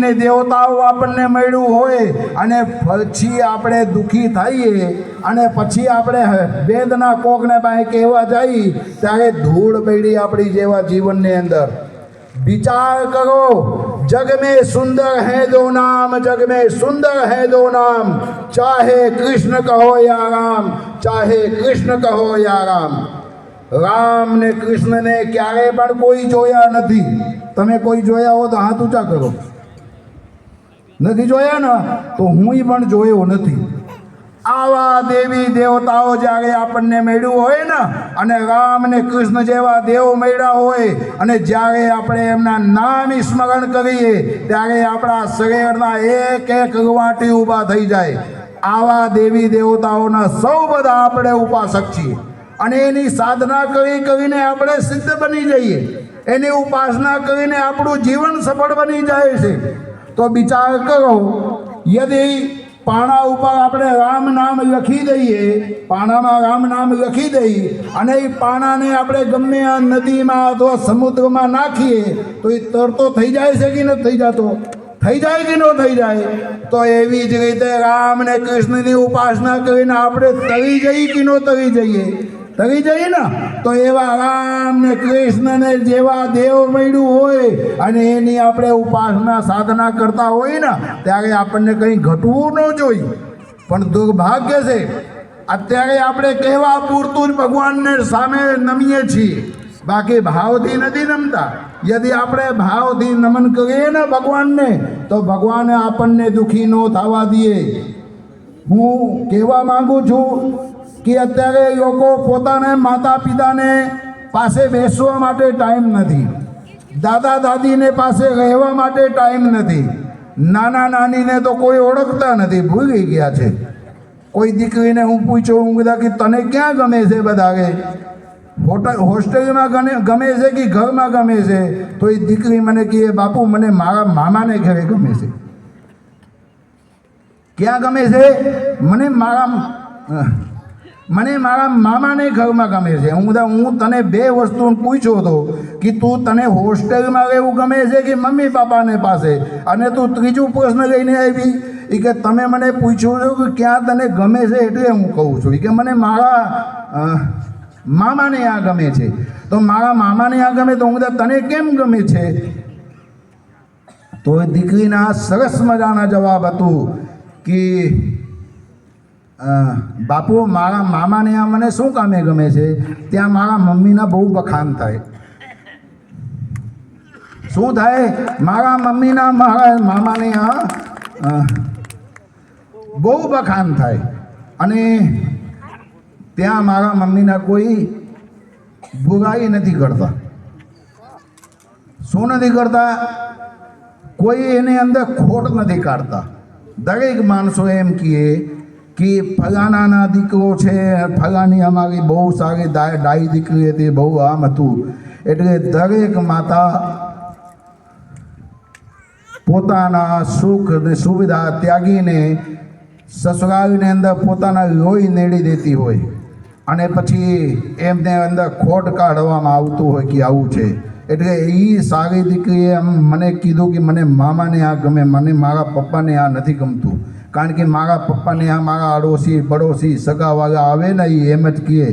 ને દેવતાઓ આપણને મળ્યું હોય અને પછી આપણે દુઃખી થઈએ અને પછી આપણે વેદના કોકને પાસે કહેવા જઈએ ત્યારે ધૂળ પડી આપણી જેવા જીવનની અંદર। विचार करो, जग में सुंदर है दो नाम, जग में सुंदर है दो नाम, चाहे कृष्ण कहो या राम, चाहे कृष्ण कहो या राम। राम ने कृष्ण ने क्यारे पण कोई जोया नहीं। तमे कोई जोया हो तो हाथ ऊंचा करो। नहीं जोया ना तो हूँ पण जोयो नहीं। आवा देवी देवताओं जारे आपने मेळ्યું હોય ને અને રામ ને કૃષ્ણ જેવા દેવ મળ્યા હોય અને જ્યારે આપણે એમના નામ સ્મરણ કરીએ ત્યારે આપણા શરીરના એક એક રૂવાટી ઊભા થઈ જાય। આવા દેવી દેવતાઓના સૌ બધા આપણે ઉપાસક છીએ અને એની સાધના કરી કરીને આપણે સિદ્ધ બની જઈએ, એની ઉપાસના કરીને આપણું જીવન સફળ બની જાય છે। તો વિચાર કરો, यदि पाणा ऊपर આપણે રામ નામ લખી દઈએ, પાણામાં રામ નામ લખી દઈ અને એ પાણાને આપણે ગમે આ નદીમાં અથવા સમુદ્રમાં નાખીએ તો એ તરતો થઈ જાય છે કે ન થઈ જતો? થઈ જાય કે ન થઈ જાય? તો એવી જ રીતે રામ ને કૃષ્ણની ઉપાસના કરીને આપણે તરી જઈએ કે ન તરી જઈએ? તરી જઈએ ને। તો એવા રામ ને કૃષ્ણ ને જેવા દેવ મળ્યું હોય અને એની આપણે ઉપાસના સાધના કરતા હોય ને ત્યારે આપણને કંઈ ઘટવું ન જોઈએ। પણ દુર્ભાગ્ય છે અત્યારે આપણે કહેવા પૂરતું જ ભગવાનને સામે નમીએ છીએ, બાકી ભાવથી નથી નમતા। यदि આપણે ભાવથી નમન કરીએ ને ભગવાનને તો ભગવાને આપણને દુઃખી ન થવા દે। હું કહેવા માંગુ છું कि અત્યારે લોકો પોતાને માતા પિતાને પાસે બેસવા માટે ટાઈમ નથી, દાદા દાદીને પાસે રહેવા માટે ટાઈમ નથી, નાના નાનીને તો કોઈ ઓળખતા નથી, ભૂલી ગયા છે। કોઈ દીકરીને હું પૂછ્યું, હું કીધા કે તને ક્યાં ગમે છે વધારે, હોસ્ટેલમાં ગમે છે કે ઘરમાં ગમે છે? તો એ દીકરી મને કહે, બાપુ મને મારા મામાને ઘરે ગમે છે। ક્યાં ગમે છે? મને મારા મામાને ઘરમાં ગમે છે। હું તને બે વસ્તુ પૂછ્યો હતો કે તું તને હોસ્ટેલમાં રહેવું ગમે છે કે મમ્મી પાપાને પાસે, અને તું ત્રીજું પ્રશ્ન લઈને આવી એ કે તમે મને પૂછ્યું છો કે ક્યાં તને ગમે છે એટલે હું કહું છું કે મને મારા મામાને આ ગમે છે। તો મારા મામાને આ ગમે તો હું તને કેમ ગમે છે? તો એ દીકરીના સરસ મજાના જવાબ હતું કે બાપુ મારા મામાને આ મને શું કામે ગમે છે? ત્યાં મારા મમ્મીના બહુ બખાન થાય। શું થાય? મારા મમ્મીના મારા મામાને આ બહુ બખાન થાય અને ત્યાં મારા મમ્મીના કોઈ બુરાઈ નથી કરતા। શું નથી કરતા? કોઈ એની અંદર ખોટ નથી કાઢતા। દરેક માણસો એમ કહે कि फलाना दीकरो है, फलानी अमारी बहुत सारी डाई दीकरी थी, बहु आम हतुं। एटले दरेक माता पोताना सुख ने सुविधा त्यागीने ससुरालने अंदर पोताना लोही नेड़ी देती होय अने पछी एमने अंदर खोट काढवामां आवतुं होय कि आवुं छे। एटले ई सारी दीकरीए मने कीधुं कि मने मामाने आ गमे, मने मारा पप्पाने आ नथी गमतुं। कारण कि मारा पप्पाने आ मारा अड़ोशी पड़ोशी सगावाला आवे ने ए एम ज कहे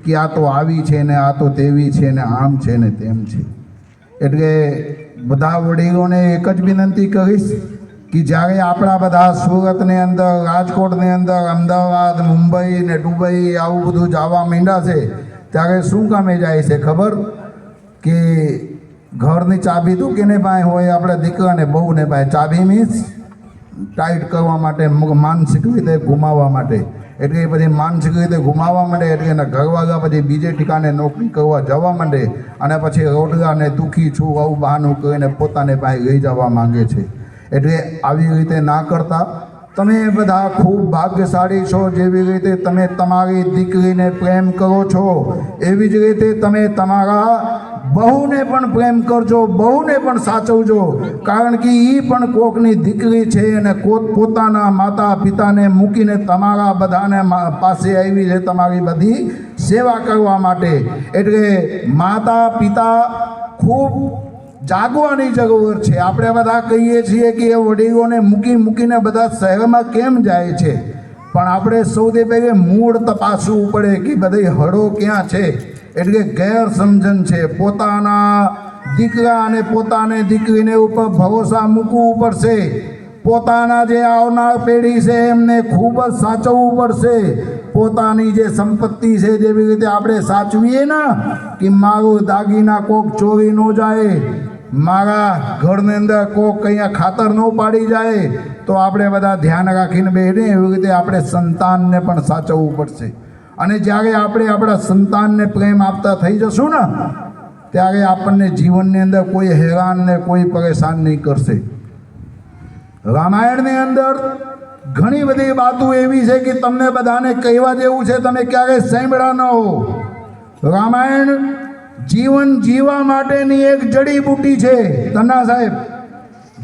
कि आ तो आवी छे ने आ तो तेवी छे ने आम छे ने तेम छे। एटले बधा वडीलोने एक ज विनंती करीश कि ज्यारे आपणा बधा सूरतने अंदर, राजकोटने अंदर, अमदावाद, मुंबई ने दुबई आवुं बधुं जवा मांड्या छे त्यारे शुं कामे जाय छे खबर? कि घरनी चाबी तो केने पासे होय? आपणा दीकराने बहुने पासे। चाबी मीन्स टाइट करवा माटे, मानसिक रीते घुमावा माटे। एटले पछी मानसिक रीते घुमावा माटे एटले एना घरवाला पछी बीजे ठिकाणे नौकरी करवा जवा माटे अने पछी रोटलाने दुखी छुं आવું બહાનું કરીને પોતાને પાસે લઈ જવા માંગે છે। એટલે આવી રીતે ના કરતા। તમે બધા ખૂબ ભાગ્યશાળી છો। જેવી રીતે તમે તમારી દીકરીને પ્રેમ કરો છો એવી જ રીતે તમે તમારા बहुने पण प्रेम करजो, बहुने पण साचवजो। कारण कि ई पण कोकनी दीकरी छे अने पोताना माता पिताने मूकीने तमारा बधाने पासे आवी छे तमारी बधी सेवा करवा माटे। एटले माता पिता खूब જાગવાની જરૂર છે. આપણે બધા કહીએ છીએ કે એ વડીલોને મૂકીને બધા શહેરમાં કેમ જાય છે, પણ આપણે સૌથી પહેલાં મૂળ તપાસવું પડે કે બધી હળો ક્યાં છે. એટલે ગેરસમજણ છે. પોતાના દીકરા અને પોતાની દીકરીને ઉપર ભરોસા મૂકવું પડશે. પોતાના જે આવનાર પેઢી છે એમને ખૂબ જ સાચવવું પડશે. પોતાની જે સંપત્તિ છે જેવી રીતે આપણે સાચવીએ ને કે મારું દાગીના કોક ચોરી ન જાય, મારા ઘરની અંદર કોક અહીંયા ખાતર ન પાડી જાય, તો આપણે બધા ધ્યાન રાખીને બેસીને એવી રીતે આપણે સંતાનને પણ સાચવવું પડશે. અને જ્યારે આપણે આપણા સંતાનને પ્રેમ આપતા થઈ જશું ને ત્યારે આપણને જીવનની અંદર કોઈ હેરાન ને કોઈ પરેશાન નહીં કરશે. રામાયણની અંદર ઘણી બધી વાતો એવી છે કે તમને બધાને કહેવા જેવું છે, તમે ક્યારેય સાંભળ્યા ન હો. રામાયણ જીવન જીવવા માટેની એક જડીબુટી છે. તન્ના સાહેબ,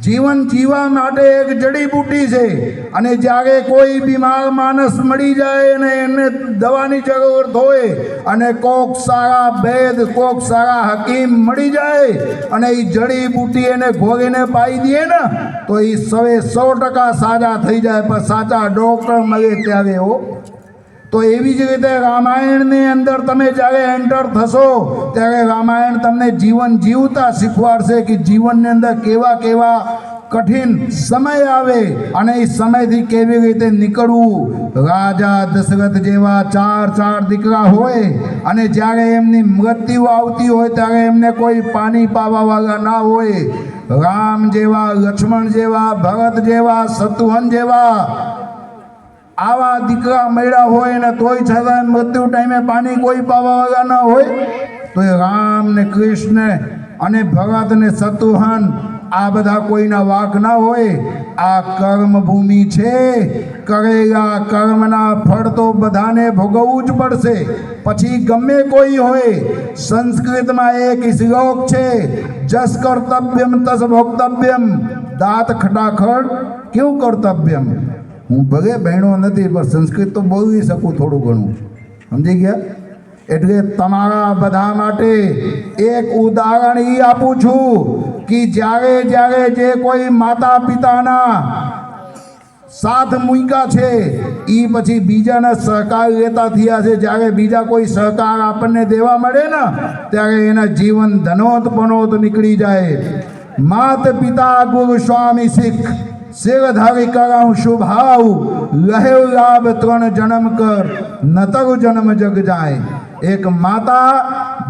જીવન જીવવા માટે એક જડીબુટી છે. અને જ્યારે કોઈ બીમાર માણસ મળી જાય અને એને દવાની જરૂર હોય અને કોક સારા વૈદ, કોક સારા હકીમ મળી જાય અને એ જડીબુટી એને ઘોરીને પાઈ દે ને તો એ 100% સાજા થઈ જાય. પણ સાચા ડૉક્ટર મળે ત્યારે હો. તો એવી જ રીતે રામાયણની અંદર તમે જ્યારે એન્ટર થશો ત્યારે રામાયણ તમને જીવન જીવતા શીખવાડશે કે જીવનની અંદર કેવા કેવા કઠિન સમય આવે અને એ સમયથી કેવી રીતે નીકળવું. રાજા દશરથ જેવા ચાર દીકરા હોય અને જ્યારે એમની મૃત્યુ આવતી હોય ત્યારે એમને કોઈ પાણી પાવાવાળા ના હોય. રામ જેવા, લક્ષ્મણ જેવા, ભરત જેવા, શત્રુઘ્ન જેવા આવા દીકરા મળ્યા હોય ને તોય છતાં મૃત્યુ ટાઈમે પાણી કોઈ પાવાવાળા ન હોય, તો એ રામ ને કૃષ્ણ અને ભરત ને શત્રુઘ્ન આ બધા કોઈના વાંક ના હોય. આ કર્મભૂમિ છે. કરેલા કર્મના ફળ તો બધાને ભોગવવું જ પડશે, પછી ગમે કોઈ હોય. સંસ્કૃતમાં એક શ્લોક છે, જસ કર્તવ્યમ તસ ભોક્તવ્યમ. દાંત ખટાખટ કેવું કર્તવ્યમ. હું ભલે બહેણો નથી પણ સંસ્કૃત તો બોલી શકું થોડું ઘણું, સમજી ગયા. એટલે તમારા બધા માટે એક ઉદાહરણ એ આપું છું કે જ્યારે જે કોઈ માતા પિતાના સાથ મૂક્યા છે એ પછી બીજાના સહકાર લેતા થયા છે. જ્યારે બીજા કોઈ સહકાર આપણને દેવા મળે ને ત્યારે એના જીવન ધનોત પનોત નીકળી જાય. માત પિતા ગુરુ સ્વામી શીખ શિરધારી કરાઉં શુભાવ. લહે લાભ 3 જન્મ કર નતરુ જન્મ જગ જાય. એક માતા,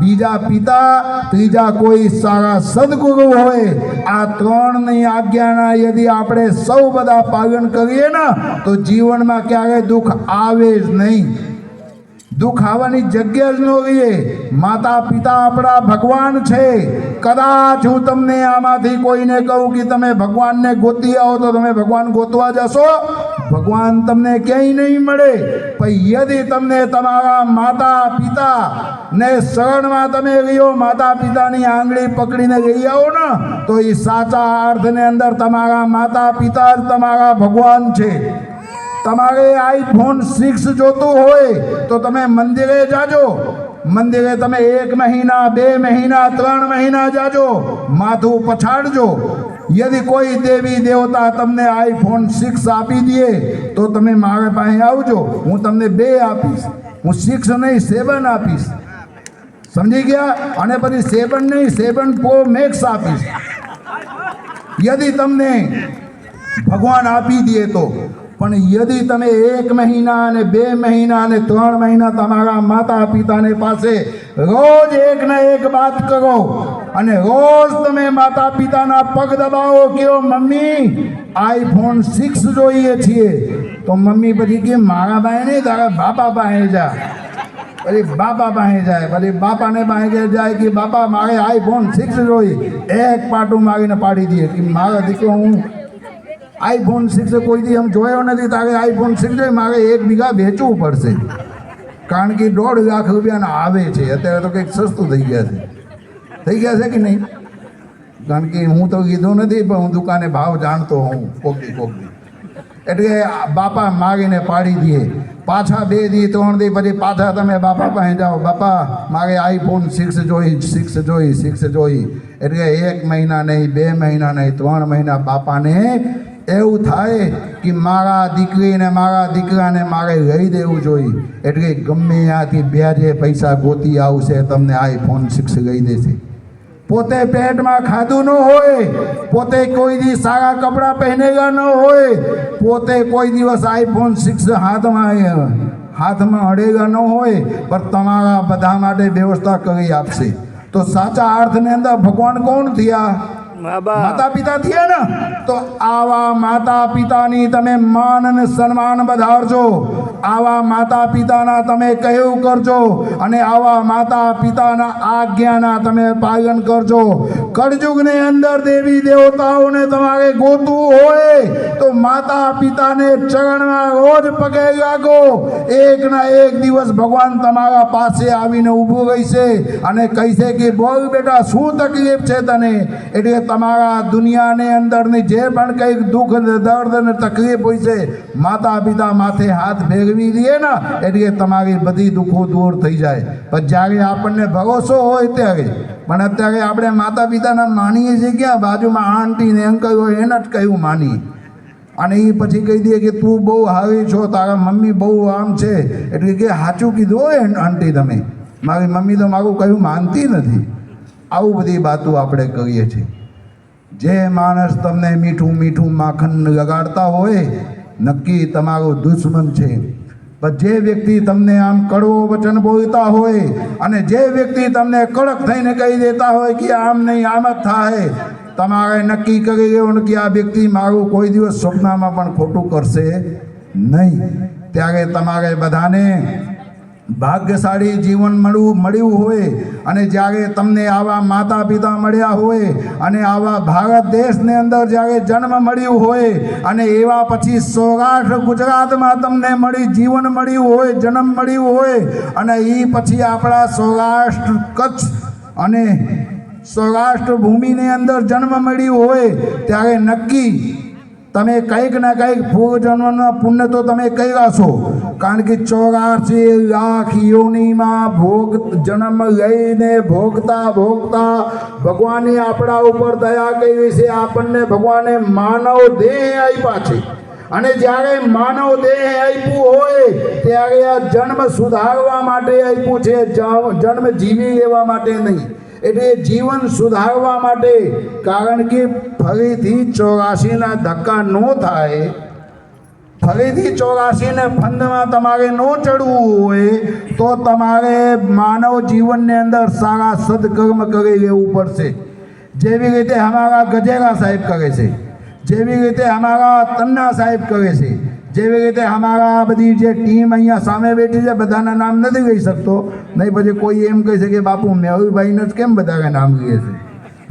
બીજા પિતા, ત્રીજા કોઈ સારા સદગુરુ હોય. આ 3ની આજ્ઞાના યદિ આપણે સૌ બધા પાલન કરીએ ને તો જીવનમાં ક્યારેય દુઃખ આવે જ નહીં. દુઃખ આવવાની જગ્યા જ ન રહીએ. માતા પિતા આપણા ભગવાન છે. કદાચ હું તમને આમાંથી કોઈને કહું કે તમે ભગવાનને ગોતી આવો તો તમે ભગવાન ગોતવા જશો, ભગવાન તમને ક્યાંય નહીં મળે. પણ યદિ તમને તમારા માતા પિતા ને શરણમાં તમે રહ્યો, માતા પિતાની આંગળી પકડીને લઈ આવો ને તો એ સાચા અર્થની અંદર તમારા માતા પિતા જ તમારા ભગવાન છે. તમારે iPhone 6 જોતું હોય તો તમે મંદિરે જાજો. મંદિરે તમે 1 મહિના, 2 મહિના, 3 મહિના જાજો, માથું પછાડજો. યદિ કોઈ દેવી દેવતા તમને iPhone 6 આપી દે તો તમે મારા પાસે આવજો, હું તમને 2 આપીશ. હું 6 નહીં 7 આપીશ, સમજી ગયા. અને પછી 7 નહીં 7 Pro Max આપીશ યદિ તમને ભગવાન આપી દે તો. પણ યદિ તમે 1 મહિના અને 2 મહિના અને 3 મહિના તમારા માતા પિતાને પાસે રોજ એક ને એક વાત કરો અને રોજ તમે માતા પિતાના પગ દબાવો, કહો મમ્મી iPhone 6 જોઈએ છીએ, તો મમ્મી પછી કે મારા પાસે નહીં તારા બાપા પાસે જા. પછી બાપા પાસે જાય, પછી બાપાને પાસે જાય કે બાપા મારે iPhone 6 જોઈ. એક પાટું મારીને પાડી દે કે મારા દીકરો હું iPhone 6 કોઈથી આમ જોયો નથી, તારે iPhone 6 જોઈ મારે 1 વીઘા વેચવું પડશે, કારણ કે 1.5 લાખ રૂપિયાના આવે છે. અત્યારે તો કંઈક સસ્તું થઈ ગયા છે કે નહીં? કારણ કે હું તો કીધું નથી પણ હું દુકાને ભાવ જાણતો હોઉં કોકડી. એટલે બાપા મારીને પાડી દે. પાછા 2 દી 3 દી પછી પાછા તમે બાપા પાસે જાઓ, બાપા મારે iPhone 6 જોઈ. એટલે 1 મહિના નહીં, 2 મહિના નહીં, 3 મહિના બાપાને એવું થાય કે મારા દીકરીને મારા દીકરાને મારે લઈ દેવું જોઈએ. એટલે ગમે ત્યાંથી વ્યાજે પૈસા ગોતી આવશે, તમને iPhone 6 લઈ દેશે. પોતે પેટમાં ખાધું ન હોય, પોતે કોઈ દિવસ સારા કપડાં પહેરેલા ન હોય, પોતે કોઈ દિવસ iPhone 6 હાથમાં અડેલા ન હોય, પણ તમારા બધા માટે વ્યવસ્થા કરી આપશે. તો સાચા અર્થની અંદર ભગવાન કોણ થયા? માતા પિતા થયા ને. તો આવા માતા પિતાની તમે માન અને સન્માન વધારજો, આવા માતા પિતાના તમે કહેવું કરજો, અને આવા માતા પિતાના આજ્ઞાના તમે પાલન કરજો. કળયુગની અંદર દેવી દેવતાઓને તમારે ગોતવું હોય તો માતા પિતાને ચરણમાં રોજ પગે લાગો. એકના એક દિવસ ભગવાન તમારા પાસે આવીને ઊભું રહેશે અને કહેશે કે બોલ બેટા, શું તકલીફ છે તને? એટલે તમારા દુનિયાની અંદરની જે પણ કંઈક દુઃખ, દર્દ અને તકલીફ હોય છે, માતા પિતા માથે હાથ ભેગવી દે ને એટલે તમારી બધી દુઃખો દૂર થઈ જાય. પણ જ્યારે આપણને ભરોસો હોય ત્યારે, પણ અત્યારે આપણે માતા પિતાના માનીએ છીએ ક્યાં? બાજુમાં આંટી ને અંકલ હોય એને જ કહ્યું માનીએ, અને એ પછી કહી દે કે તું બહુ હારી છો, તારા મમ્મી બહુ આમ છે. એટલે કે સાચું કીધું હોય આંટી તમે, મારી મમ્મી તો મારું કહ્યું માનતી નથી. આવું બધી વાતો આપણે કરીએ છીએ. જે માણસ તમને મીઠું મીઠું માખણ લગાડતા હોય નક્કી તમારો દુશ્મન છે. પણ જે વ્યક્તિ તમને આમ કડવો વચન બોલતા હોય અને જે વ્યક્તિ તમને કડક થઈને કહી દેતા હોય કે આમ નહીં આમ જ થાય, તમારે નક્કી કરી લેવાનું કે આ વ્યક્તિ મારું કોઈ દિવસ સ્વપ્નમાં પણ ખોટું કરશે નહીં. ત્યારે તમારે બધાને ભાગ્યશાળી જીવન મળ્યું હોય, અને જ્યારે તમને આવા માતા પિતા મળ્યા હોય, અને આવા ભારત દેશની અંદર જ્યારે જન્મ મળ્યું હોય, અને એવા પછી સૌરાષ્ટ્ર ગુજરાતમાં તમને જીવન મળ્યું હોય, જન્મ મળ્યું હોય, અને એ પછી આપણા સૌરાષ્ટ્ર કચ્છ અને સૌરાષ્ટ્ર ભૂમિની અંદર જન્મ મળ્યું હોય, ત્યારે નક્કી તમે કંઈક ના કંઈક પૂર્વજન્મના પુણ્ય તો તમે કર્યા છો. કારણ કે 84 લાખ યોનિમાં જન્મ લઈને ભોગતા ભગવાને આપણા ઉપર દયા કરી છે. આપણને ભગવાને માનવ દેહ આપ્યા છે, અને જ્યારે માનવ દેહ આપ્યું હોય ત્યારે આ જન્મ સુધારવા માટે આપ્યું છે, જન્મ જીવી લેવા માટે નહીં. એટલે જીવન સુધારવા માટે. કારણ કે ફરીથી 84ના ધક્કા ન થાય, ફરીથી 84ને ફંદમાં તમારે ન ચડવું હોય તો તમારે માનવ જીવનની અંદર સારા સદકર્મ કરી લેવું પડશે. જેવી રીતે અમારા ગજેરા સાહેબ કરે છે, જેવી રીતે અમારા તન્ના સાહેબ કરે છે, જેવી રીતે અમારા બધી જે ટીમ અહીંયા સામે બેઠી છે, બધાના નામ નથી કહી શકતો, નહીં પછી કોઈ એમ કહે છે કે બાપુ મેહુલભાઈને જ કેમ બધા નામ લઈએ છે?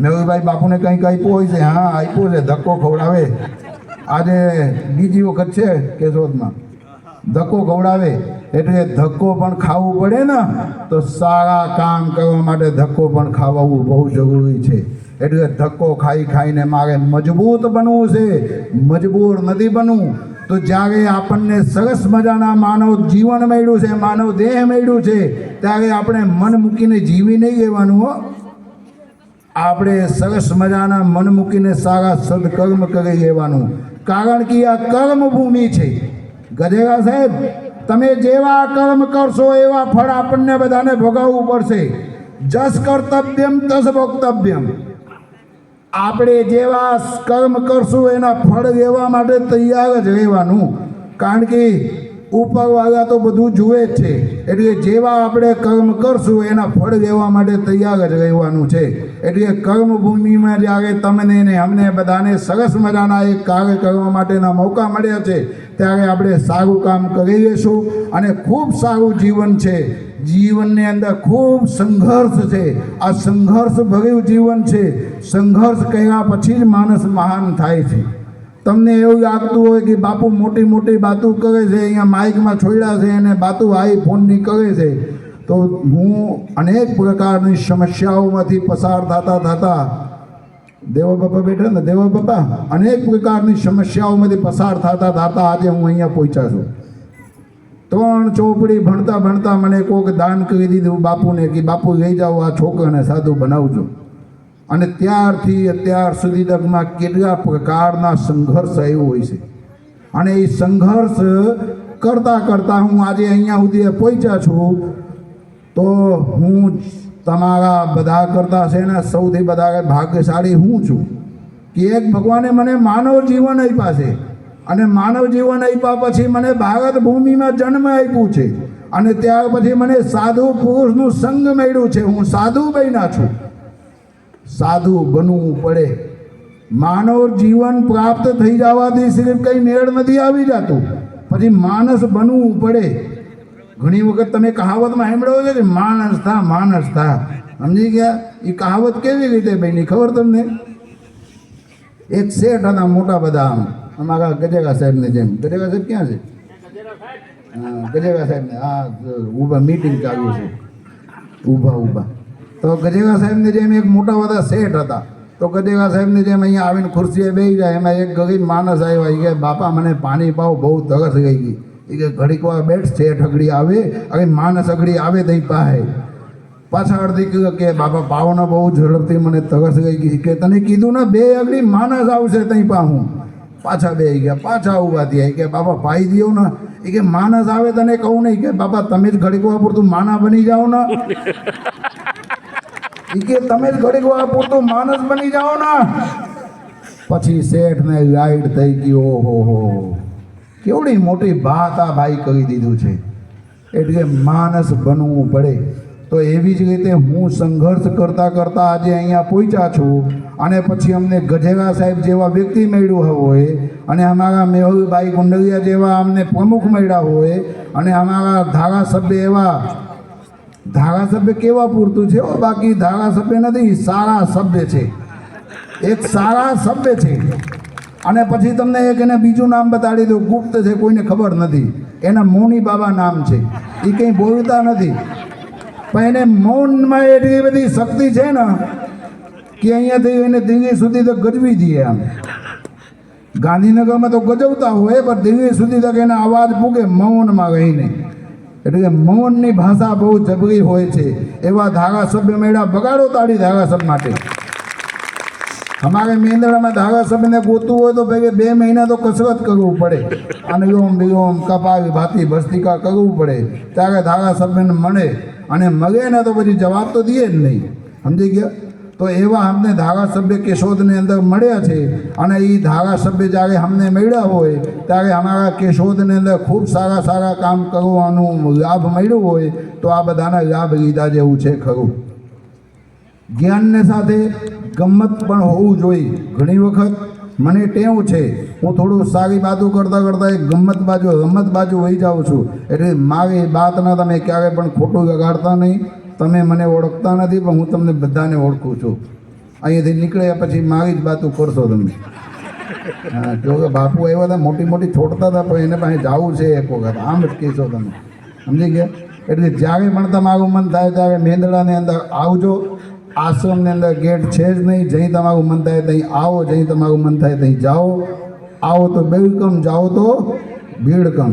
મેહુલભાઈ બાપુને કંઈક આપ્યું હોય છે, હા આપ્યું છે, ધક્કો ખવડાવે. આજે બીજી વખત છે કેશોદમાં ધક્કો ખવડાવે, એટલે ધક્કો પણ ખાવું પડે ને, તો સારા કામ કરવા માટે ધક્કો પણ ખાવું બહુ જરૂરી છે. એટલે ધક્કો ખાઈને મારે મજબૂત બનવું છે, મજબૂર નથી બનવું. તો જ્યારે આપણને સરસ મજાના માનવ જીવન મળ્યું છે, માનવ દેહ મળ્યું છે, ત્યારે આપણે મન મૂકીને જીવી નહીં લેવાનું હો. આપણે સરસ મજાના મન મૂકીને સારા સદકર્મ કરી લેવાનું. કારણ કે આ કર્મભૂમિ છે. ગજેરા સાહેબ, તમે જેવા કર્મ કરશો એવા ફળ આપણને બધાને ભોગવવું પડશે. જસ કર્તવ્યમ તસ ભોક્તવ્યમ. આપણે જેવા કર્મ કરશું એના ફળ લેવા માટે તૈયાર જ રહેવાનું. કારણ કે ઉપરવાળા તો બધું જુએ જ છે, એટલે જેવા આપણે કર્મ કરશું એના ફળ લેવા માટે તૈયાર જ રહેવાનું છે. એટલે કર્મભૂમિમાં જ્યારે તમને ને અમને બધાને સરસ મજાના એક કાર્ય કરવા માટેના મોકા મળ્યા છે, ત્યારે આપણે સારું કામ કરી લઈશું. અને ખૂબ સારું જીવન છે. જીવનની અંદર ખૂબ સંઘર્ષ છે. આ સંઘર્ષ ભર્યું જીવન છે. સંઘર્ષ કર્યા પછી જ માણસ મહાન થાય છે. તમને એવું લાગતું હોય કે બાપુ મોટી મોટી વાતો કરે છે, અહીંયા માઇકમાં છોડ્યા છે અને વાતો આઈફોનની કરે છે, તો હું અનેક પ્રકારની સમસ્યાઓમાંથી પસાર થતા દેવા બાપા બેઠા ને, દેવા બાપા અનેક પ્રકારની સમસ્યાઓમાંથી પસાર થતા આજે હું અહીંયા પહોંચ્યા છું. 3 ચોપડી ભણતા મને કોઈક દાન કરી દીધું બાપુને કે બાપુ લઈ જાઓ આ છોકરાને સાધુ બનાવજો. અને ત્યારથી અત્યાર સુધી તકમાં કેટલા પ્રકારના સંઘર્ષ આવ્યો હોય છે. અને એ સંઘર્ષ કરતાં કરતાં હું આજે અહીંયા સુધી પહોંચ્યા છું. તો હું તમારા બધા કરતાં છે ને સૌથી બધા ભાગ્યશાળી હું છું કે એક ભગવાને મને માનવ જીવન આપ્યા છે. અને માનવ જીવન આપ્યા પછી મને ભારત ભૂમિમાં જન્મ આપ્યું છે. અને ત્યાર પછી મને સાધુ પુરુષનું સંગ મળ્યું છે. હું સાધુ બન્યા છું. સાધુ બનવું પડે. માનવ જીવન પ્રાપ્ત થઈ જવાથી સિર્ફ કંઈ મેળ નથી આવી જતું, પછી માણસ બનવું પડે. ઘણી વખત તમે કહાવતમાં સાંભળ્યો છે કે માણસ થા. સમજી ગયા? એ કહાવત કેવી રીતે બની ખબર તમને? એક શેઠ હતા મોટા બધા, અમારા ગજેગા સાહેબને જેમ. ગજેગા સાહેબ ક્યાં છે? ગજેગા સાહેબને હા ઊભા મીટિંગ ચાલુ છે, ઊભા. તો ગજેગા સાહેબને જેમ એક મોટા બધા શેઠ હતા. તો ગજેગા સાહેબને જેમ અહીંયા આવીને ખુરશીએ બેસી જાય. એમાં એક ગરીબ માણસ આવ્યા. એ કે બાપા મને પાણી પાવ, બહુ તરસ ગઈ ગઈ. એ કે ઘડીક વાર બેઠ, શેઠ અગડી આવે. હવે માણસ અગડી આવે તઈ પાસે પાછા અડધી કહ્યું કે બાપા પાવને બહુ ઝડપથી મને તરસ ગઈ ગઈ. કે તને કીધું ને બે અગડી માણસ આવશે તઈ પાહું. પાછા બે ગયા, પાછા ઊભા થયા. કે બાપા પાઈ દો ને. એ કે માણસ આવે તને કહું નહીં. કે બાપા તમે જ ઘડીક વાર પૂરતું માના બની જાઓ ને. એ કે તમે જ ઘડીક વાર પૂરતું માણસ બની જાઓ ને. પછી શેઠને લાઈટ થઈ ગઈ. ઓહો, કેવડી મોટી વાત આ ભાઈ કરી દીધું છે. એટલે માણસ બનવું પડે. તો એવી જ રીતે હું સંઘર્ષ કરતાં કરતાં આજે અહીંયા પહોંચ્યા છું. અને પછી અમને ગજેગા સાહેબ જેવા વ્યક્તિ મળ્યું હોય, અને અમારા મેહુલભાઈ ગુંડલિયા જેવા અમને પ્રમુખ મળ્યા હોય, અને અમારા ધારાસભ્ય એવા. ધારાસભ્ય કેવા પૂરતું છે? બાકી ધારાસભ્ય નથી, સારા સભ્ય છે. એક સારા સભ્ય છે. અને પછી તમને એક એને બીજું નામ બતાડી દઉં, ગુપ્ત છે, કોઈને ખબર નથી. એના મૌની બાબા નામ છે. એ કંઈ બોલતા નથી, પણ એને મૌનમાં એટલી બધી શક્તિ છે ને કે અહીંયાથી એને દિલ્હી સુધી તો ગજવી દઈએ. આમ ગાંધીનગરમાં તો ગજવતા હોય, પણ દિલ્હી સુધી તક એના અવાજ પૂગે મૌનમાં રહીને. એટલે કે મૌનની ભાષા બહુ જબરી હોય છે. એવા ધારાસભ્ય મેળા બગાડો તાળી ધારાસભ્ય માટે. અમારે મેંદડામાં ધારાસભ્યને ગોતવું હોય તો ભાઈ 2 મહિના તો કસરત કરવું પડે. અનુલોમ વિલોમ, કપાલ ભાતી ભસ્તિકા કરવું પડે, ત્યારે ધારાસભ્યને મળે. અને મળે ને તો પછી જવાબ તો દે જ નહીં. સમજી ગયા? તો એવા અમને ધારાસભ્ય કેશોદની અંદર મળ્યા છે. અને એ ધારાસભ્ય જ્યારે અમને મળ્યા હોય ત્યારે અમારા કેશોદની અંદર ખૂબ સારા કામ કરવાનું લાભ મળ્યો હોય તો આ બધાના લાભ લીધા જેવું છે ખરું. જ્ઞાનને સાથે ગમ્મત પણ હોવું જોઈએ. ઘણી વખત મને ટેવ છે, હું થોડું સારી બાજુ કરતાં એક રમત બાજુ વહી જાઉં છું. એટલે મારી બાતના તમે ક્યારેય પણ ખોટું લગાડતા નહીં. તમે મને ઓળખતા નથી, પણ હું તમને બધાને ઓળખું છું. અહીંયાથી નીકળ્યા પછી મારી જ બાતું કરશો તમે. હા, જો કે બાપુ આવ્યા હતા, મોટી છોડતા હતા, પણ એને પાસે જવું છે એક વખત, આમ જ કહેશો તમે. સમજી ગયા? એટલે જ્યારે પણ તમારું મન થાય ત્યારે મેંદડાની અંદર આવજો. આશ્રમની અંદર ગેટ છે જ નહીં. જઈ તમારું મન થાય ત્યાં આવો, જઈ તમારું મન થાય ત્યાં જાઓ. આવો તો બેલકમ, જાઓ તો ભીડકમ.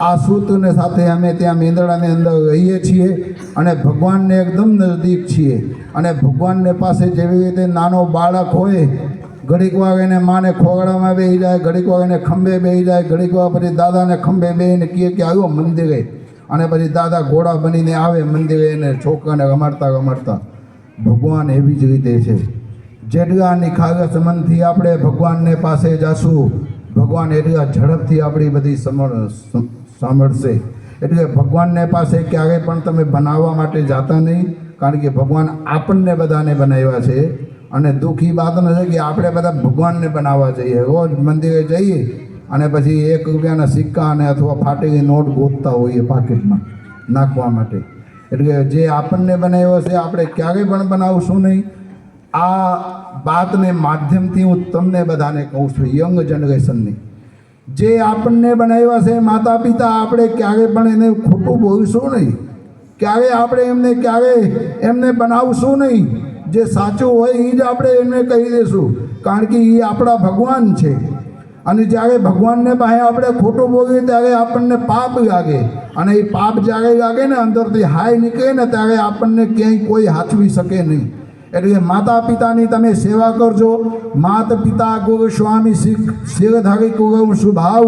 આ સૂત્રને સાથે અમે ત્યાં મેંદડાની અંદર રહીએ છીએ અને ભગવાનને એકદમ નજદીક છીએ. અને ભગવાનને પાસે જેવી રીતે નાનો બાળક હોય, ઘડીક વાર એને માને ખોગડામાં બેસી જાય, ઘડીક વાર એને ખંભે બેસી જાય, ઘડીક વાર પછી દાદાને ખંભે બેસીને કહે કે આવ્યો મંદિરે. અને પછી દાદા ઘોડા બનીને આવે મંદિરે, એને છોકરાને રમાડતા. ભગવાન એવી જ રીતે છે. જેટલા નિખાલસ મનથી આપણે ભગવાનને પાસે જશું, ભગવાન એટલા ઝડપથી આપણી બધી સાંભળશે. એટલે ભગવાનને પાસે ક્યારેય પણ તમે બનાવવા માટે જાતા નહીં, કારણ કે ભગવાન આપણને બધાને બનાવ્યા છે. અને દુઃખી વાત નથી કે આપણે બધા ભગવાનને બનાવવા જઈએ. રોજ મંદિરે જઈએ અને પછી 1 રૂપિયાના સિક્કા અને અથવા ફાટેલી નોટ ગોતતા હોઈએ પાકીટમાં નાખવા માટે. એટલે જે આપણને બનાવ્યો છે આપણે ક્યારેય પણ બનાવશું નહીં. આ વાતને માધ્યમથી હું તમને બધાને કહું છું, યંગ જનરેશનની. જે આપણને બનાવ્યા છે માતા પિતા, આપણે ક્યારેય પણ એને ખોટું બોલશું નહીં. ક્યારેય એમને બનાવશું નહીં. જે સાચું હોય એ જ આપણે એમને કહી દઈશું, કારણ કે એ આપણા ભગવાન છે. અને જ્યારે ભગવાનને પાસે આપણે ખોટું બોલીએ ત્યારે આપણને પાપ લાગે. અને એ પાપ જ્યારે લાગે ને અંદરથી હાય નીકળે ને ત્યારે આપણને ક્યાંય કોઈ હાચવી શકે નહીં. એટલે માતા પિતાની તમે સેવા કરજો. માત પિતા ગુરુ સ્વામી શિરધારી કુરમ સુભાવ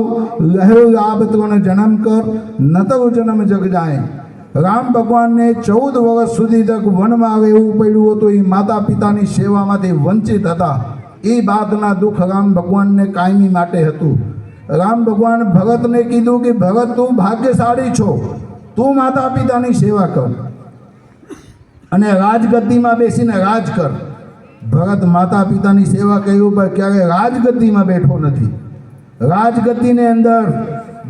લહેર લાભ ત્રણ જન્મ કર નતર જન્મ જગ જાય. રામ ભગવાનને 14 વર્ષ સુધી તક વનમાં રહેવું પડ્યું હતું. એ માતા પિતાની સેવામાંથી વંચિત હતા. એ બાદના દુઃખ રામ ભગવાનને કાયમી માટે હતું. રામ ભગવાન ભરતને કીધું કે ભરત તું ભાગ્યશાળી છો, તું માતા પિતાની સેવા કર અને રાજગદ્દીમાં બેસીને રાજ કર. ભરત માતા પિતાની સેવા કર્યું પણ ક્યારે રાજગદ્દીમાં બેઠો નથી. રાજગદ્દીની અંદર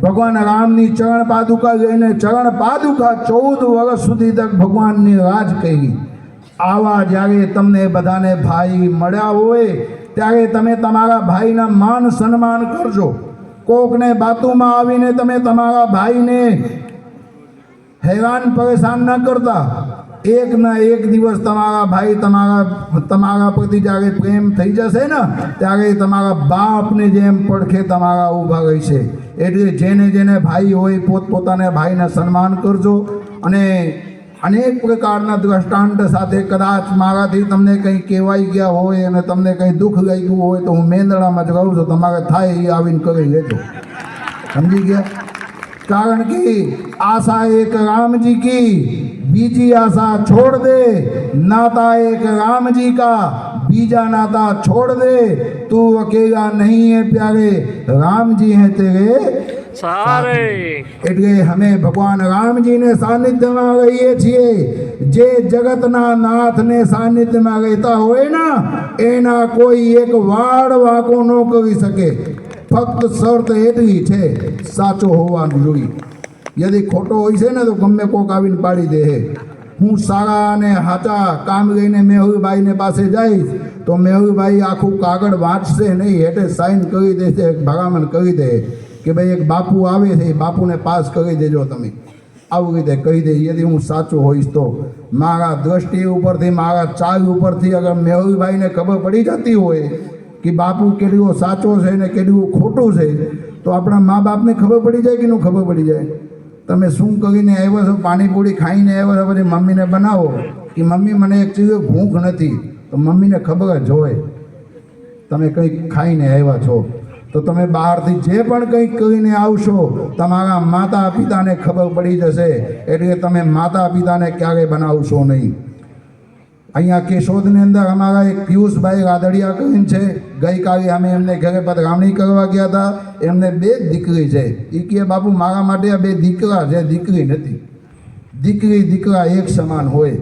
ભગવાન રામની ચરણ પાદુકા લઈને ચરણ પાદુકા 14 વર્ષ સુધી તક ભગવાનની રાજ કરી. આવા જ્યારે તમને બધાને ભાઈ મળ્યા હોય ત્યારે તમે તમારા ભાઈના માન સન્માન કરજો. કોકને બાતુમાં આવીને તમે તમારા ભાઈને હેરાન પરેશાન ન કરતા. એક ના એક દિવસ તમારા ભાઈ તમારા પ્રતિ જ્યારે પ્રેમ થઈ જશે ને ત્યારે તમારા બાપને જેમ પડખે તમારા ઊભા રહેશે. એટલે જેને જેને ભાઈ હોય પોતપોતાના ભાઈને સન્માન કરજો. અને અનેક પ્રકારના દ્રષ્ટાંત સાથે કદાચ મારાથી તમને કંઈ કહેવાઈ ગયા હોય અને તમને કંઈ દુઃખ લાગ્યું હોય તો હું મેંદડામાં જ રહું છું. તમારે થાય એ આવીને કરી લેજો. સમજી ગયા? કારણ કે આશા એક રામજી કી બીજી આશા છોડ દે, नाता एक राम जी का बीजा नाता छोड़ दे, तू अकेला नहीं है प्यारे, राम जी हैं तेरे सारे. એટલે અમે ભગવાન રામજીને સાનિધ્યમાં રહીએ છીએ. જે જગતના નાથને સાનિધ્યમાં રહેતા હોય ને એના કોઈ એક વાળ વાંકો ન કરી શકે. ફક્ત શરત એટલી છે, સાચો હોવાનું જોઈએ. યદિ ખોટો હોય છે ને તો ગમે કોક આવીને પાડી દે. હું સારા અને સાચા કામ લઈને મેહુલભાઈને પાસે જઈશ તો મેહુલભાઈ આખું કાગળ વાંચશે નહીં, એટલે સાઇન કરી દેશે, ભલામણ કરી દે કે ભાઈ એક બાપુ આવે છે, એ બાપુને પાસ કરી દેજો તમે. આવી રીતે કહી દે. યદિ હું સાચો હોઈશ તો મારા દ્રષ્ટિ ઉપરથી, મારા ચાલ ઉપરથી અગર મેહુલભાઈને ખબર પડી જતી હોય કે બાપુ કેટલું સાચો છે ને કેટલું ખોટું છે તો આપણા મા બાપને ખબર પડી જાય કે ન ખબર પડી જાય. તમે શું કરીને આવ્યો છો? પાણીપુરી ખાઈને આવ્યો છો, પછી મમ્મીને બનાવો કે મમ્મી મને એક ચીજ ભૂખ નથી, તો મમ્મીને ખબર જ હોય તમે કંઈક ખાઈને આવ્યા છો. તો તમે બહારથી જે પણ કંઈક કરીને આવશો તમારા માતા પિતાને ખબર પડી જશે. એટલે તમે માતા પિતાને ક્યારેય બનાવશો નહીં. અહીંયા કેશોદની અંદર અમારા એક પિયુષભાઈ રાદડિયા કરીને છે, ગઈકાલે અમે એમને ઘરે પધરામણી કરવા ગયા હતા. એમને 2 દીકરી છે. એ કહે બાપુ મારા માટે આ 2 દીકરા છે, દીકરી નથી. દીકરી દીકરા એક સમાન હોય.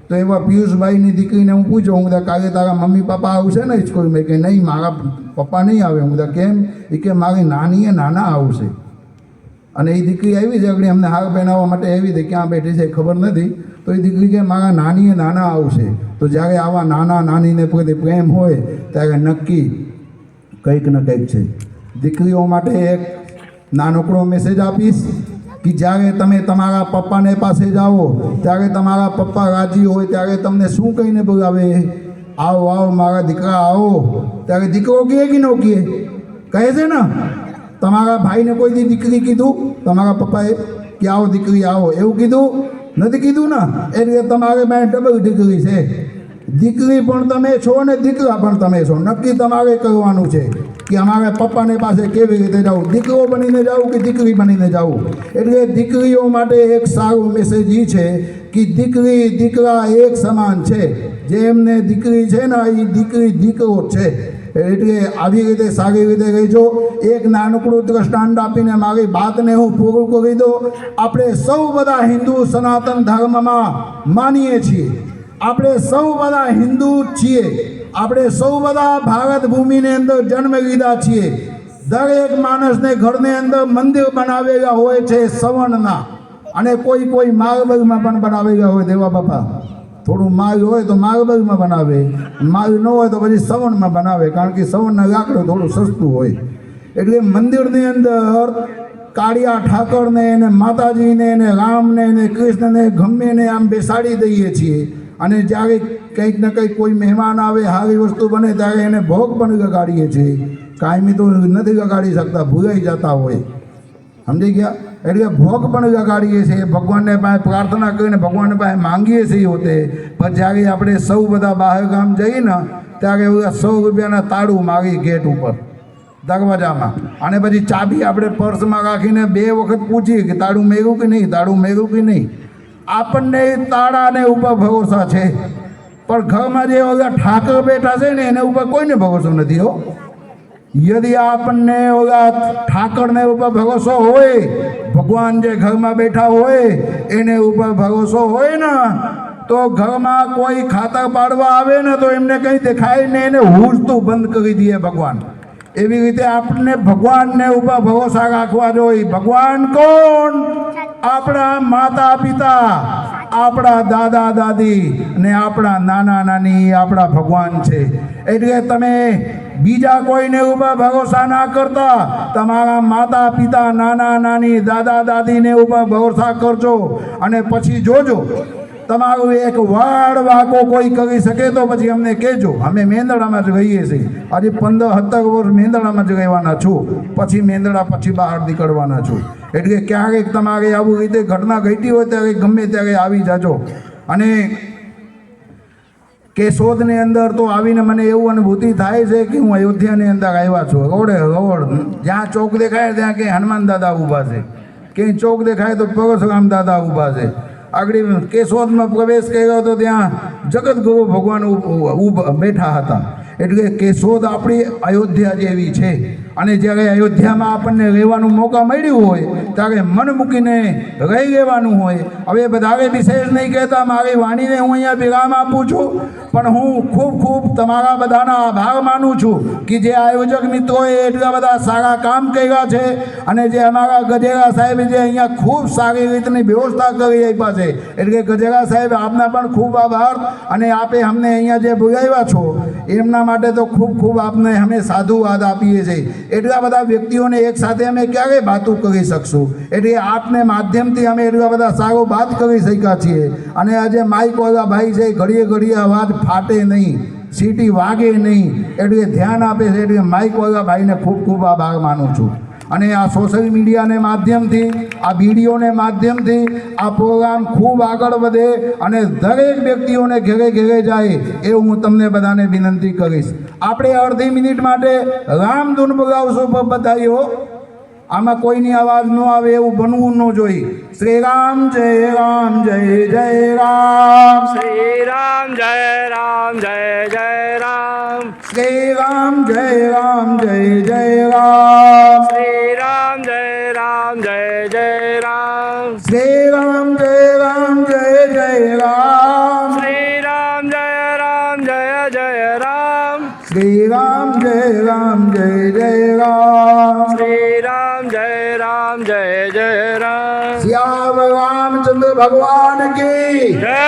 તો એવા પિયુષભાઈની દીકરીને હું પૂછું, હું કાલે તારા મમ્મી પપ્પા આવશે ને સ્કૂલમાં? કે નહીં મારા પપ્પા નહીં આવે. હું કેમ? એ કે મારી નાનીએ નાના આવશે. અને એ દીકરી આવી છે આગળ અમને હાર પહેરાવવા માટે આવી હતી, ક્યાં બેઠી છે ખબર નથી. તો એ દીકરી કે મારા નાનીએ નાના આવશે. તો જ્યારે આવા નાના નાનીને પ્રતિ પ્રેમ હોય ત્યારે નક્કી કંઈક ને કંઈક છે. દીકરીઓ માટે એક નાનકડો મેસેજ આપીશ કે જ્યારે તમે તમારા પપ્પાને પાસે જાઓ ત્યારે તમારા પપ્પા રાજી હોય ત્યારે તમને શું કહીને બોલાવે? આવો આવો મારા દીકરા આવો. ત્યારે દીકરો કહે કે ન કહે? કહે છે ને. તમારા ભાઈને કોઈ દી દીકરી કીધું તમારા પપ્પાએ કે આવો દીકરી આવો? એવું કીધું નથી? કીધું ને. એટલે તમારે પાસે ડબલ દીકરી છે. દીકરી પણ તમે છો ને દીકરા પણ તમે છો. નક્કી તમારે કરવાનું છે કે અમારે પપ્પાને પાસે કેવી રીતે જવું, દીકરો બનીને જવું કે દીકરી બનીને જવું. એટલે દીકરીઓ માટે એક સારો મેસેજ એ છે કે દીકરી દીકરા એક સમાન છે. જેમને દીકરી છે ને એ દીકરી દીકરો છે. એટલે આવી રીતે સારી રીતે રહેજો. એક નાનકડું દ્રષ્ટાંત આપીને મારી વાતને હું પૂરું કરી દઉં. આપણે સૌ બધા હિન્દુ સનાતન ધર્મમાં માનીએ છીએ. આપણે સૌ બધા હિન્દુ છીએ. આપણે સૌ બધા ભારત ભૂમિની અંદર જન્મ લીધા છીએ. દરેક માણસને ઘરની અંદર મંદિર બનાવેલા હોય છે સવર્ણના, અને કોઈ કોઈ માર્બલમાં પણ બનાવેલા હોય. દેવા બાપા થોડું માલ હોય તો માર્બલમાં બનાવે, માલ ન હોય તો પછી સવર્ણમાં બનાવે, કારણ કે સવર્ણના લાકડું થોડું સસ્તું હોય. એટલે મંદિરની અંદર કાળિયા ઠાકરને એને માતાજીને એને રામને એને કૃષ્ણને ગમેને આમ બેસાડી દઈએ છીએ. અને જ્યારે કંઈક ને કંઈક કોઈ મહેમાન આવે, સારી વસ્તુ બને ત્યારે એને ભોગ પણ લગાડીએ છીએ. કાયમી તો નથી લગાડી શકતા, ભૂલાઈ જતા હોય. સમજી ગયા? એટલે ભોગ પણ લગાડીએ છીએ, ભગવાનને પાસે પ્રાર્થના કરીને ભગવાનને પાસે માંગીએ છીએ હોતે. પણ જ્યારે આપણે સૌ બધા બહાર ગામ જઈએ ને ત્યારે 100 રૂપિયાના તાળું માગી ગેટ ઉપર દરવાજામાં, અને પછી ચાબી આપણે પર્સમાં રાખીને 2 વખત પૂછીએ કે તાળું મેળ્યું કે નહીં, તાળું મેળ્યું કે નહીં. આપણને તાળાને ઉપર ભરોસા છે, પણ ઘરમાં જે ઓલા ઠાકર બેઠા છે ને એને ઉપર કોઈને ભરોસો નથી હો. યદિ આપણને ઓલા ઠાકરને ઉપર ભરોસો હોય, ભગવાન જે ઘરમાં બેઠા હોય એને ઉપર ભરોસો હોય ને, તો ઘરમાં કોઈ ખાતર પાડવા આવે ને તો એમને કંઈ દેખાય ને એને હુજતું બંધ કરી દે ભગવાન. એવી રીતે આપણને ભગવાનને ઉપર ભરોસા રાખવા જોઈએ. ભગવાન કોણ? આપણા માતા પિતા, આપણા દાદા દાદી ને આપણા નાના નાની આપણા ભગવાન છે. એટલે તમે બીજા કોઈને ઉપર ભરોસા ના કરતા, તમારા માતા પિતા, નાના નાની, દાદા દાદીને ઉપર ભરોસા કરજો. અને પછી જોજો તમારું એક વાડ વાકો કોઈ કરી શકે તો પછી અમને કહેજો. અમે મેંદડામાં જ રહીએ છીએ, હજી 15-17 વર્ષ મેંદડામાં જ રહેવાના છું, પછી મેંદડા પછી બહાર નીકળવાના છું. એટલે ક્યારેક તમારે આવું રીતે ઘટના ઘટી હોય ત્યારે ગમે ત્યારે આવી જાજો. અને કેશોદની અંદર તો આવીને મને એવું અનુભૂતિ થાય છે કે હું અયોધ્યાની અંદર આવ્યા છું. રોડે રોડ જ્યાં ચોક દેખાય ત્યાં કંઈ હનુમાન દાદા ઊભા છે, ક્યાંય ચોક દેખાય તો પરશુરામ દાદા ઊભા છે. આગળ કેશોદમાં પ્રવેશ કર્યો તો ત્યાં જગતગુરુ ભગવાન બેઠા હતા. એટલે કેશોદ આપણી અયોધ્યા જેવી છે. અને જ્યારે અયોધ્યામાં આપણને રહેવાનું મોકા મળ્યું હોય ત્યારે મન મૂકીને રહી લેવાનું હોય. હવે વધારે વિશેષ નહીં કહેતા, મારી વાણીને હું અહીંયા વિરામ આપું છું, પણ હું ખૂબ ખૂબ તમારા બધાના આભાર માનું છું કે જે આયોજક મિત્રોએ એટલા બધા સારા કામ કર્યા છે, અને જે અમારા ગજેરા સાહેબ જે અહીંયા ખૂબ સારી રીતની વ્યવસ્થા કરી આપ્યા છે. એટલે ગજેરા સાહેબ આપના પણ ખૂબ આભાર. અને આપે અમને અહીંયા જે બોલાવ્યા છો એમના માટે તો ખૂબ ખૂબ આપને અમે સાધુવાદ આપીએ છીએ. એટલા બધા વ્યક્તિઓને એક સાથે અમે ક્યારે વાતું કરી શકશું? એટલે આપને માધ્યમથી અમે એટલા બધા સારો વાત કરી શક્યા છીએ. અને આજે માઇક વાળા ભાઈ છે, ઘડીએ ઘડીએ અવાજ ફાટે નહીં, સીટી વાગે નહીં, એટલે ધ્યાન આપે છે. એટલે માઇક વાળા ભાઈને ખૂબ ખૂબ આભાર માનું છું. અને આ સોશિયલ મીડિયાને માધ્યમથી, આ વિડીયોને માધ્યમથી આ પ્રોગ્રામ ખૂબ આગળ વધે અને દરેક વ્યક્તિઓને ઘેરે ઘેરે જાય એવું હું તમને બધાને વિનંતી કરીશ. આપણે અડધી મિનિટ માટે રામધૂન બોલાવશું બધાઓ. આમાં કોઈની અવાજ ન આવે એવું બનવું ન જોઈએ. શ્રી રામ જય રામ જય જય રામ, શ્રી રામ જય રામ જય જય રામ, શ્રી રામ જય રામ જય જય રામ, શ્રી રામ જય રામ જય જય રામ, શ્રી રામ જય રામ જય જય રામ, શ્રી રામ જય રામ જય જય રામ, શ્રી રામ જય રામ જય જય રામ, શ્રી રામ જય રામ જય જય રામ. શ્યામ રામચंद्र भगवान की જય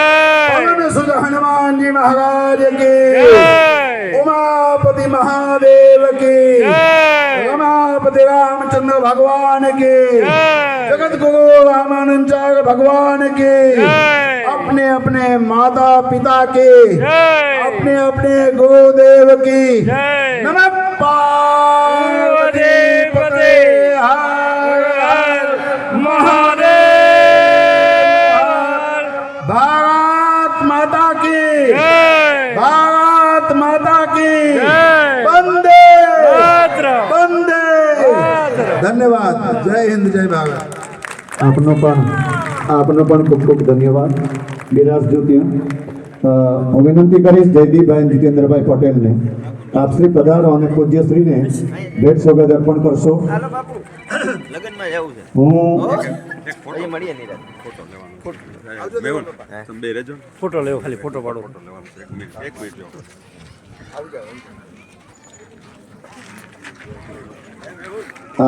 पवन सुत हनुमान जी महाराज की, જય उमापति महादेव की, जय। रमापति रामचंद्र भगवान की, जय। जगत गुरु रामानंदाचार्य भगवान की, जय। अपने अपने माता पिता के, जय। अपने अपने गुरुदेव की जय। नमः पार्वती पते हर हर महादेव। भारत माता की, जय। भारत माता की, जय। वंदे मातरम। वंदे मातरम। धन्यवाद. जय हिंद जय भारत. આપનો પણ ખૂબ ખૂબ ધન્યવાદ. બિરાજજો ત્યાં. હું વિનંતી કરીશ જયદીપભાઈ જીતેન્દ્રભાઈ પટેલને આપ શ્રી પધારો અને પૂજ્યશ્રીને ભેટ સોગંદ અર્પણ કરશો. લગનમાં જવું છે હું અહીં મળીએ નિરાંત. ફોટો લેવો, ખાલી ફોટો પાડો. એક મિનિટ આ